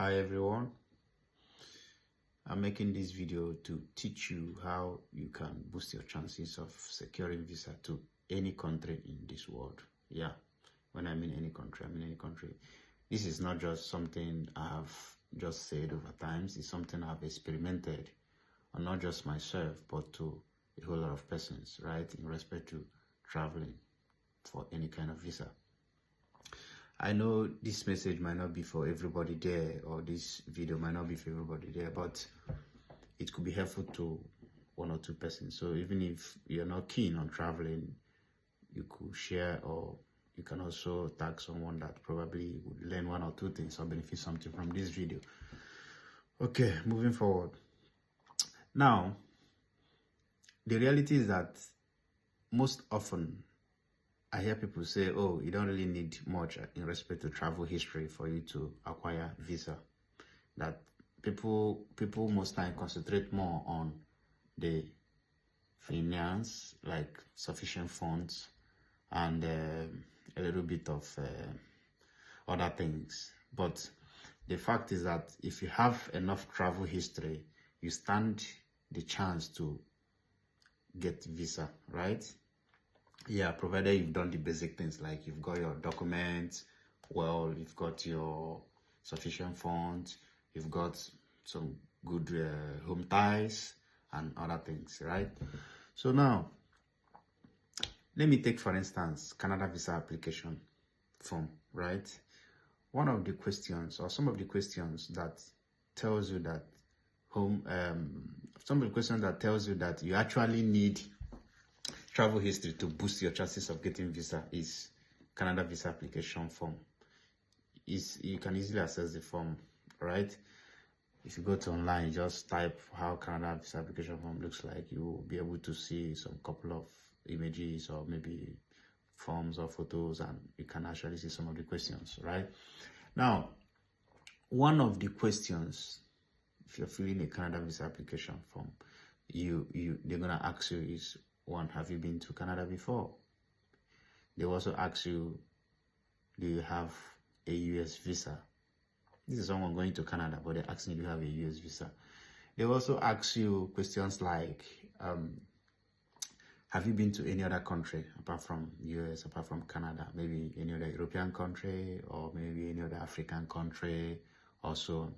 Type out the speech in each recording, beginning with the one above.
Hi everyone, I'm making this video to teach you how you can boost your chances of securing visa to any country in this world. Yeah, when I mean any country, I mean any country. This is not just something I've just said over times, it's something I've experimented, and not just myself, but to a whole lot of persons, right, in respect to traveling for any kind of visa. I know this message might not be for everybody there, or this video might not be for everybody there, but it could be helpful to one or two persons. So even if you're not keen on traveling, you could share, or you can also tag someone that probably would learn one or two things or benefit something from this video. Okay, moving forward. Now, the reality is that most often I hear people say, oh, you don't really need much in respect to travel history for you to acquire visa. That people most time concentrate more on the finance, like sufficient funds, and a little bit of other things. But the fact is that if you have enough travel history, you stand the chance to get visa, right? Yeah, provided you've done the basic things, like you've got your documents, well, you've got your sufficient funds, you've got some good home ties and other things, right? So now, let me take, for instance, Canada visa application form, right? One of the questions, or some of the questions that tells you that some of the questions that tells you that you actually need travel history to boost your chances of getting visa is Canada visa application form. You can easily access the form, right? If you go to online, you just type how Canada visa application form looks like. You will be able to see some couple of images or maybe forms or photos, and you can actually see some of the questions, right? Now, one of the questions, if you're filling a Canada visa application form, they're gonna ask you is, one, have you been to Canada before? They also ask you, do you have a US visa? This is someone going to Canada, but they're asking, do you have a US visa? They also ask you questions like, have you been to any other country apart from US, apart from Canada? Maybe any other European country, or maybe any other African country, or so on.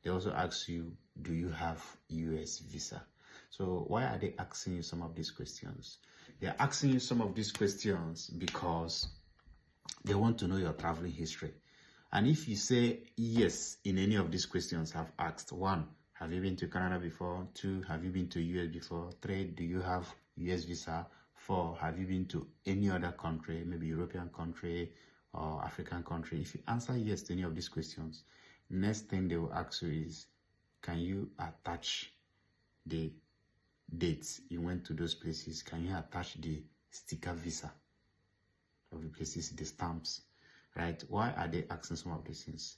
They also ask you, do you have US visa? So why are they asking you some of these questions? They're asking you some of these questions because they want to know your traveling history. And if you say yes in any of these questions I've asked, one, have you been to Canada before? Two, have you been to US before? Three, do you have US visa? Four, have you been to any other country, maybe European country or African country? If you answer yes to any of these questions, next thing they will ask you is, can you attach the dates you went to those places? Can you attach the sticker visa of the places, the stamps, right? Why are they asking some of these things?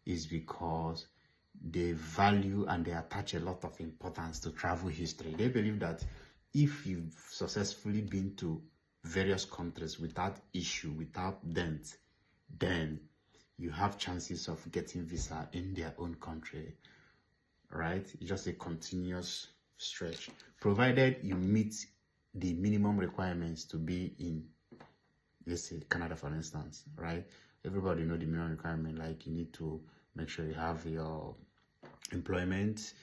Is because they value and they attach a lot of importance to travel history. They believe that if you've successfully been to various countries without issue, without dent, then you have chances of getting visa in their own country, right? It's just a continuous stretch, provided you meet the minimum requirements to be in, let's say, Canada, for instance, right? Everybody know the minimum requirement, like you need to make sure you have your employment,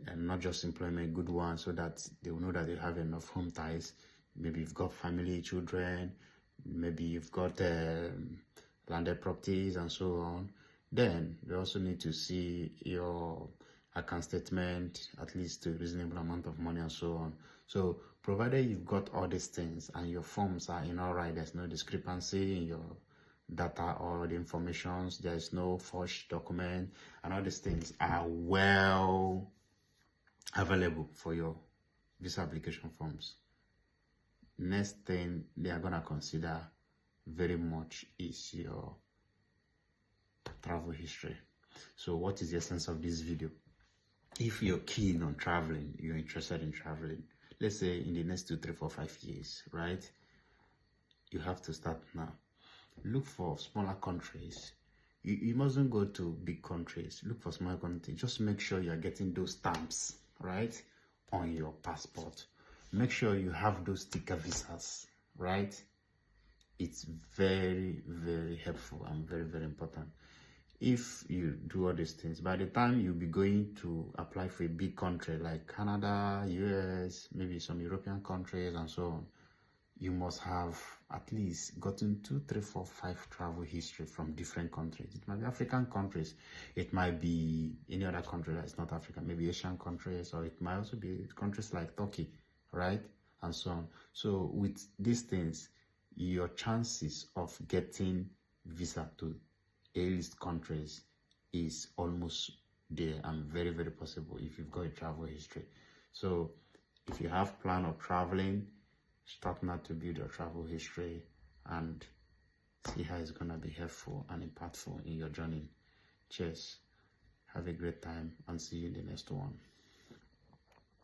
and not just employment, good one, so that they will know that they have enough home ties. Maybe you've got family, children, maybe you've got landed properties and so on. Then they also need to see your account statement, at least a reasonable amount of money and so on. So provided you've got all these things and your forms are in all right, there's no discrepancy in your data or the informations, there is no forged document, and all these things are well available for your visa application forms, next thing they are going to consider very much is your travel history. So what is the essence of this video? If you're keen on traveling, you're interested in traveling, let's say in the next 2, 3, 4, 5 years, right? You have to start now. Look for smaller countries you mustn't go to big countries. Look for small countries. Just make sure you're getting those stamps, right, on your passport. Make sure you have those sticker visas, right? It's very, very helpful and very, very important. If you do all these things, by the time you'll be going to apply for a big country like Canada, US, maybe some European countries and so on, you must have at least gotten 2, 3, 4, 5 travel history from different countries. It might be African countries, it might be any other country that's not Africa, maybe Asian countries, or it might also be countries like Turkey, right? And so on. So with these things, your chances of getting visa to A-list countries is almost there and very, very possible if you've got a travel history. So if you have plan of traveling, start now to build your travel history and see how it's going to be helpful and impactful in your journey. Cheers. Have a great time and see you in the next one.